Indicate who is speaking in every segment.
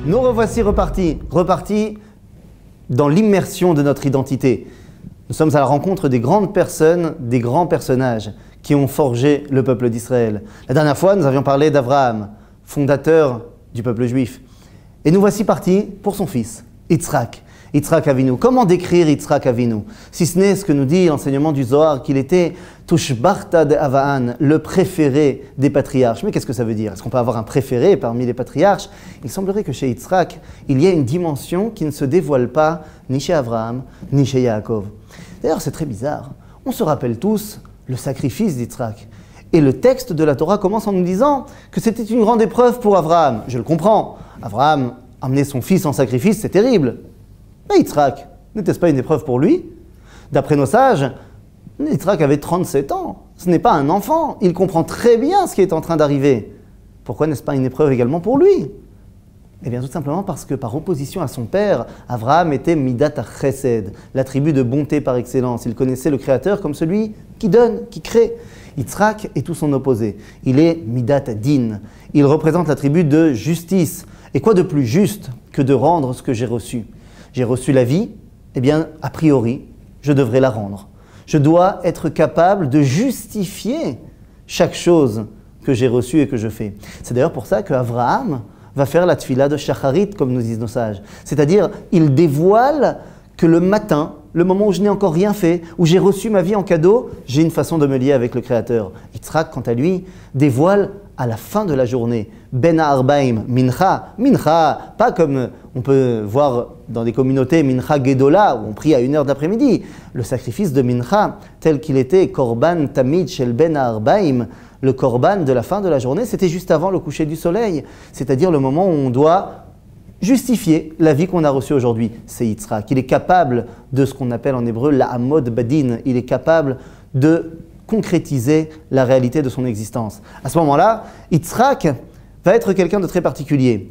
Speaker 1: nous revoici repartis dans l'immersion de notre identité. Nous sommes à la rencontre des grandes personnes, des grands personnages qui ont forgé le peuple d'Israël. La dernière fois, nous avions parlé d'Abraham, fondateur du peuple juif. Et nous voici partis pour son fils, Yitzhak Avinu. Comment décrire Yitzhak Avinu? Si ce n'est ce que nous dit l'enseignement du Zohar, qu'il était Tushbarta de Avaan, le préféré des patriarches. Mais qu'est-ce que ça veut dire? Est-ce qu'on peut avoir un préféré parmi les patriarches? Il semblerait que chez Yitzhak, il y a une dimension qui ne se dévoile pas ni chez Abraham, ni chez Yaakov. D'ailleurs, c'est très bizarre. On se rappelle tous le sacrifice d'Yitzhak. Et le texte de la Torah commence en nous disant que c'était une grande épreuve pour Abraham. Je le comprends. Abraham amener son fils en sacrifice, c'est terrible. Mais Yitzhak, n'était-ce pas une épreuve pour lui? D'après nos sages, Yitzhak avait 37 ans. Ce n'est pas un enfant. Il comprend très bien ce qui est en train d'arriver. Pourquoi n'est-ce pas une épreuve également pour lui? Eh bien, tout simplement parce que par opposition à son père, Abraham était Midat HaChesed, l'attribut de bonté par excellence. Il connaissait le Créateur comme celui qui donne, qui crée. Yitzhak est tout son opposé. Il est Midat Din. Il représente l'attribut de justice. Et quoi de plus juste que de rendre ce que j'ai reçu? J'ai reçu la vie, eh bien, a priori, je devrais la rendre. Je dois être capable de justifier chaque chose que j'ai reçue et que je fais. C'est d'ailleurs pour ça qu'Abraham va faire la tfila de Shacharit, comme nous disent nos sages. C'est-à-dire, il dévoile que le matin, le moment où je n'ai encore rien fait, où j'ai reçu ma vie en cadeau, j'ai une façon de me lier avec le Créateur. Yitzhak, quant à lui, dévoile à la fin de la journée, Ben Arbaim, Mincha, pas comme on peut voir dans des communautés Mincha Gedola, où on prie à 1h d'après-midi. Le sacrifice de Mincha, tel qu'il était Korban Tamid Shel Ben Arbaim, le Korban de la fin de la journée, c'était juste avant le coucher du soleil, c'est-à-dire le moment où on doit justifier la vie qu'on a reçue aujourd'hui. C'est Yitzhak. Il est capable de ce qu'on appelle en hébreu la Hamod Badin. Il est capable de concrétiser la réalité de son existence. À ce moment-là, Yitzhak va être quelqu'un de très particulier.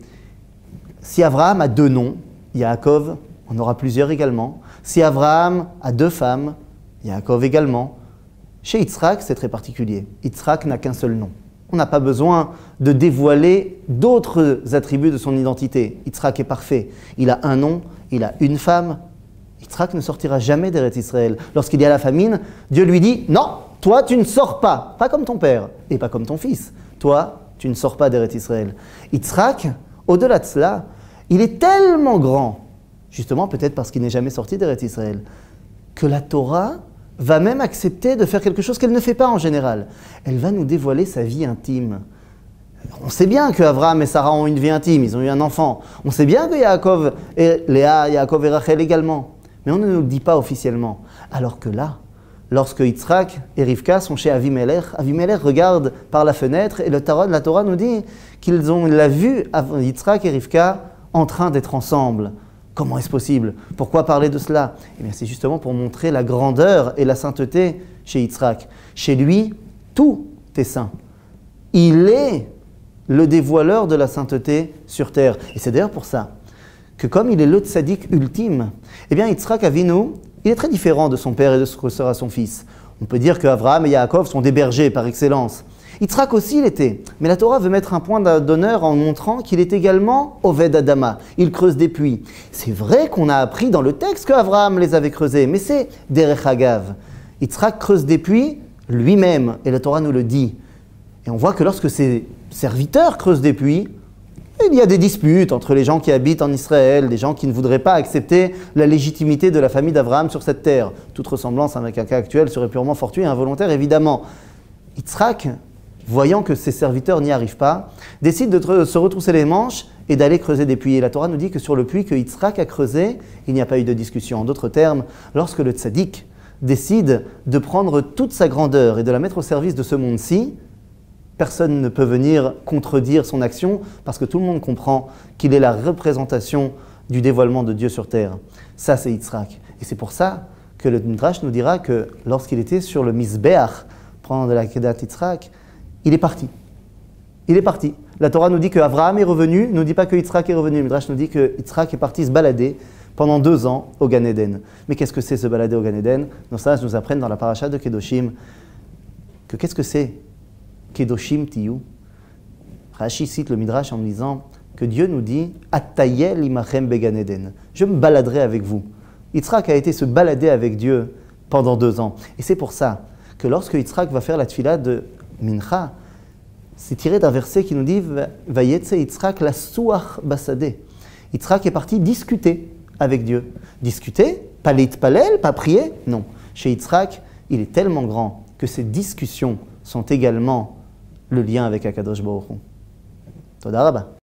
Speaker 1: Si Abraham a 2 noms, Yaakov, on aura plusieurs également. Si Abraham a 2 femmes, Yaakov également. Chez Yitzhak, c'est très particulier. Yitzhak n'a qu'un seul nom. On n'a pas besoin de dévoiler d'autres attributs de son identité. Yitzhak est parfait. Il a un nom, il a une femme. Yitzhak ne sortira jamais d'Eretz Israël. Lorsqu'il y a la famine, Dieu lui dit « Non, toi tu ne sors pas, pas comme ton père et pas comme ton fils. Toi, tu ne sors pas d'Eretz Israël. » Yitzhak, au-delà de cela, il est tellement grand, justement peut-être parce qu'il n'est jamais sorti d'Eretz Israël, que la Torah va même accepter de faire quelque chose qu'elle ne fait pas en général. Elle va nous dévoiler sa vie intime. On sait bien qu'Abraham et Sarah ont une vie intime, ils ont eu un enfant. On sait bien que Yaakov et Léa, Yaakov et Rachel également. Mais on ne nous le dit pas officiellement. Alors que là, lorsque Yitzhak et Rivka sont chez Avimelech, Avimelech regarde par la fenêtre et la Torah nous dit qu'ils ont la vue, Yitzhak et Rivka, en train d'être ensemble. Comment est-ce possible? Pourquoi parler de cela? Eh bien, c'est justement pour montrer la grandeur et la sainteté chez Yitzhak. Chez lui, tout est saint. Il est le dévoileur de la sainteté sur terre. Et c'est d'ailleurs pour ça que comme il est le tzaddik ultime, eh bien Yitzhak Avinu, il est très différent de son père et de ce que sera son fils. On peut dire qu'Abraham et Yaakov sont des bergers par excellence. Yitzhak aussi l'était, mais la Torah veut mettre un point d'honneur en montrant qu'il est également Oved Adama. Il creuse des puits. C'est vrai qu'on a appris dans le texte qu'Abraham les avait creusés, mais c'est Derech Hagav. Yitzhak creuse des puits lui-même, et la Torah nous le dit. Et on voit que lorsque ses serviteurs creusent des puits, il y a des disputes entre les gens qui habitent en Israël, des gens qui ne voudraient pas accepter la légitimité de la famille d'Abraham sur cette terre. Toute ressemblance avec un cas actuel serait purement fortuite et involontaire, évidemment. Yitzhak, voyant que ses serviteurs n'y arrivent pas, décide de se retrousser les manches et d'aller creuser des puits. Et la Torah nous dit que sur le puits que Yitzhak a creusé, il n'y a pas eu de discussion. En d'autres termes, lorsque le tzaddik décide de prendre toute sa grandeur et de la mettre au service de ce monde-ci, personne ne peut venir contredire son action parce que tout le monde comprend qu'il est la représentation du dévoilement de Dieu sur terre. Ça, c'est Yitzhak. Et c'est pour ça que le Midrash nous dira que lorsqu'il était sur le Mizbeach, pendant de la Kedat Yitzhak, il est parti. Il est parti. La Torah nous dit qu'Abraham est revenu, ne nous dit pas que Yitzhak est revenu. Le Midrash nous dit que Yitzhak est parti se balader pendant 2 ans au Gan Eden. Mais qu'est-ce que c'est se balader au Gan Eden? Nos sages nous apprennent dans la paracha de Kedoshim que qu'est-ce que c'est Kedoshim Tiyu. Rashi cite le Midrash en disant que Dieu nous dit « Attayel imachem began Eden » je me baladerai avec vous. Yitzhak a été se balader avec Dieu pendant 2 ans. Et c'est pour ça que lorsque Yitzhak va faire la tfila de Mincha, c'est tiré d'un verset qui nous dit « Vayetze Yitzhak la suach basade » Yitzhak est parti discuter avec Dieu. Discuter, pas l'itpalel, pas prier, non. Chez Yitzhak, il est tellement grand que ces discussions sont également le lien avec Akadosh Baruch Hu. Toda Rabba.